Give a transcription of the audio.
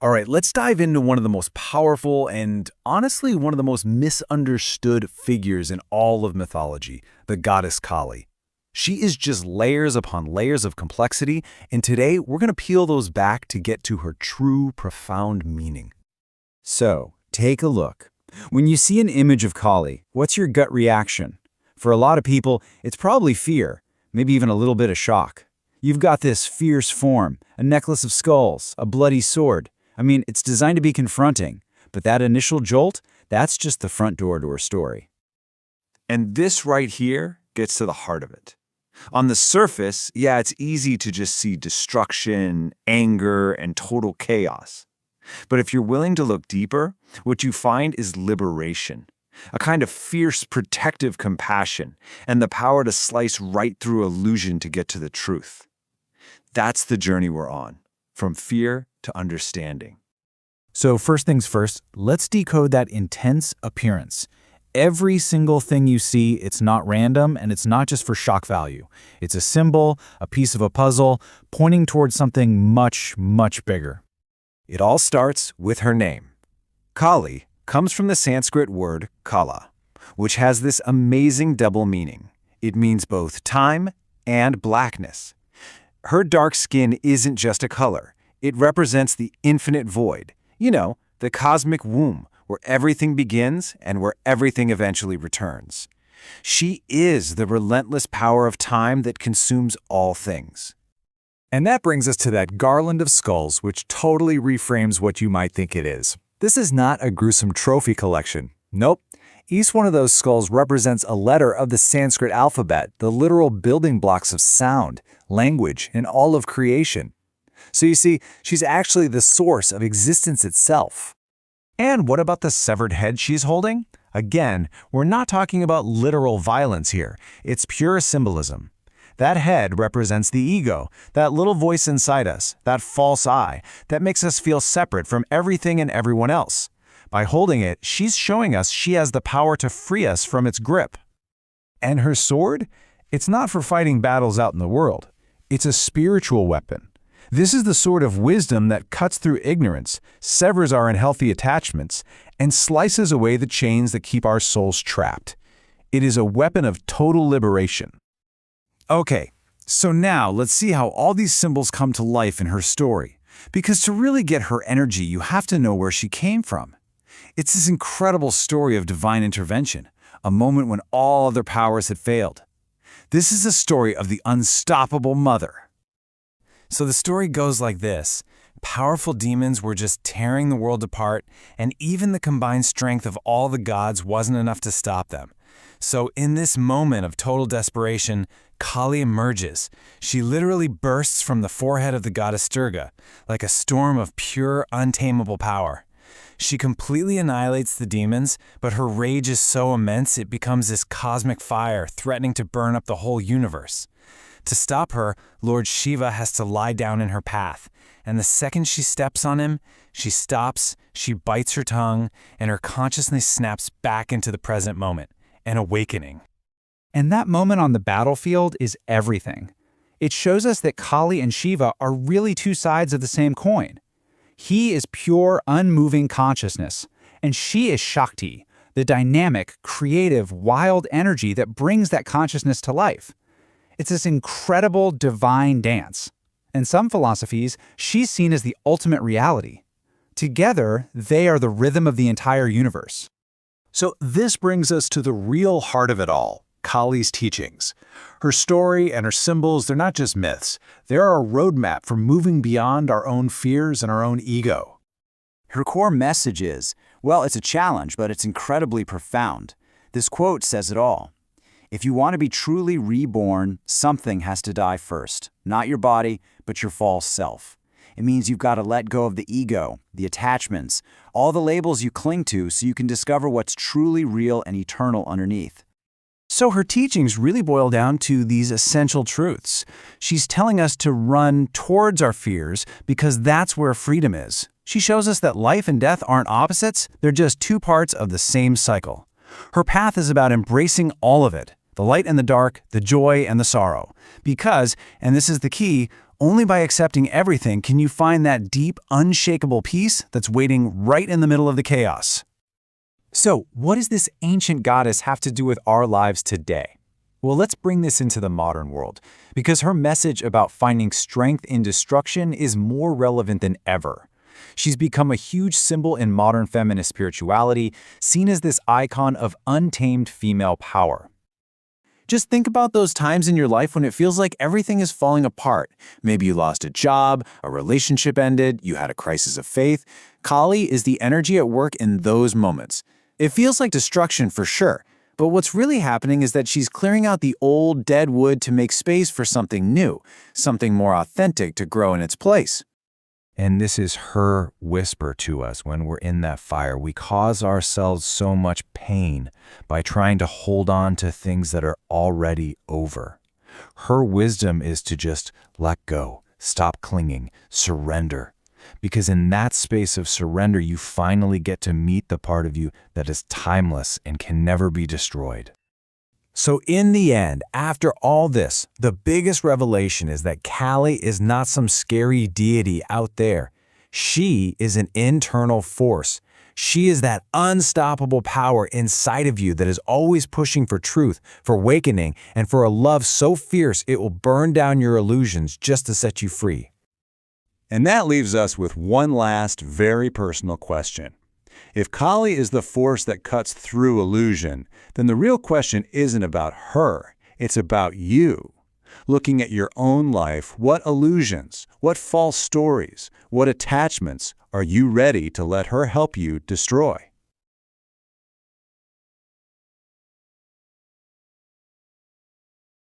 All right, let's dive into one of the most powerful and honestly one of the most misunderstood figures in all of mythology, the goddess Kali. She is just layers upon layers of complexity, and today we're going to peel those back to get to her true, profound meaning. So, take a look. When you see an image of Kali, what's your gut reaction? For a lot of people, it's probably fear, maybe even a little bit of shock. You've got this fierce form, a necklace of skulls, a bloody sword. I mean, it's designed to be confronting, but that initial jolt, that's just the front door to her story. And this right here gets to the heart of it. On the surface, yeah, it's easy to just see destruction, anger, and total chaos. But if you're willing to look deeper, what you find is liberation, a kind of fierce protective compassion, and the power to slice right through illusion to get to the truth. That's the journey we're on, from fear to understanding. So first things first, let's decode that intense appearance. Every single thing you see, it's not random and it's not just for shock value. It's a symbol, a piece of a puzzle, pointing towards something much, much bigger. It all starts with her name. Kali comes from the Sanskrit word kala, which has this amazing double meaning. It means both time and blackness. Her dark skin isn't just a color. It represents the infinite void, the cosmic womb, where everything begins and where everything eventually returns. She is the relentless power of time that consumes all things. And that brings us to that garland of skulls, which totally reframes what you might think it is. This is not a gruesome trophy collection. Nope. Each one of those skulls represents a letter of the Sanskrit alphabet, the literal building blocks of sound, language, and all of creation. So you see, she's actually the source of existence itself. And what about the severed head she's holding? Again, we're not talking about literal violence here. It's pure symbolism. That head represents the ego, that little voice inside us, that false I, that makes us feel separate from everything and everyone else. By holding it, she's showing us she has the power to free us from its grip. And her sword? It's not for fighting battles out in the world. It's a spiritual weapon. This is the sword of wisdom that cuts through ignorance, severs our unhealthy attachments, and slices away the chains that keep our souls trapped. It is a weapon of total liberation. Okay, so now let's see how all these symbols come to life in her story. Because to really get her energy, you have to know where she came from. It's this incredible story of divine intervention, a moment when all other powers had failed. This is a story of the unstoppable mother. So the story goes like this. Powerful demons were just tearing the world apart, and even the combined strength of all the gods wasn't enough to stop them. So in this moment of total desperation, Kali emerges. She literally bursts from the forehead of the goddess Durga, like a storm of pure, untamable power. She completely annihilates the demons, but her rage is so immense it becomes this cosmic fire threatening to burn up the whole universe. To stop her, Lord Shiva has to lie down in her path, and the second she steps on him, she stops, she bites her tongue, and her consciousness snaps back into the present moment, an awakening. And that moment on the battlefield is everything. It shows us that Kali and Shiva are really two sides of the same coin. He is pure, unmoving consciousness, and she is Shakti, the dynamic, creative, wild energy that brings that consciousness to life. It's this incredible divine dance. In some philosophies, she's seen as the ultimate reality. Together, they are the rhythm of the entire universe. So this brings us to the real heart of it all, Kali's teachings. Her story and her symbols, they're not just myths. They're a roadmap for moving beyond our own fears and our own ego. Her core message is, well, it's a challenge, but it's incredibly profound. This quote says it all. If you want to be truly reborn, something has to die first. Not your body, but your false self. It means you've got to let go of the ego, the attachments, all the labels you cling to so you can discover what's truly real and eternal underneath. So her teachings really boil down to these essential truths. She's telling us to run towards our fears because that's where freedom is. She shows us that life and death aren't opposites, they're just two parts of the same cycle. Her path is about embracing all of it, the light and the dark, the joy and the sorrow. Because, and this is the key, Only by accepting everything can you find that deep, unshakable peace that's waiting right in the middle of the chaos. So, what does this ancient goddess have to do with our lives today? Well, let's bring this into the modern world, because her message about finding strength in destruction is more relevant than ever. She's become a huge symbol in modern feminist spirituality, seen as this icon of untamed female power. Just think about those times in your life when it feels like everything is falling apart. Maybe you lost a job, a relationship ended, you had a crisis of faith. Kali is the energy at work in those moments. It feels like destruction for sure, but what's really happening is that she's clearing out the old, dead wood to make space for something new, something more authentic to grow in its place. And this is her whisper to us when we're in that fire. We cause ourselves so much pain by trying to hold on to things that are already over. Her wisdom is to just let go, stop clinging, surrender. Because in that space of surrender, you finally get to meet the part of you that is timeless and can never be destroyed. So in the end, after all this, the biggest revelation is that Kali is not some scary deity out there. She is an internal force. She is that unstoppable power inside of you that is always pushing for truth, for awakening, and for a love so fierce it will burn down your illusions just to set you free. And that leaves us with one last, very personal question. If Kali is the force that cuts through illusion, then the real question isn't about her, it's about you. Looking at your own life, what illusions, what false stories, what attachments are you ready to let her help you destroy?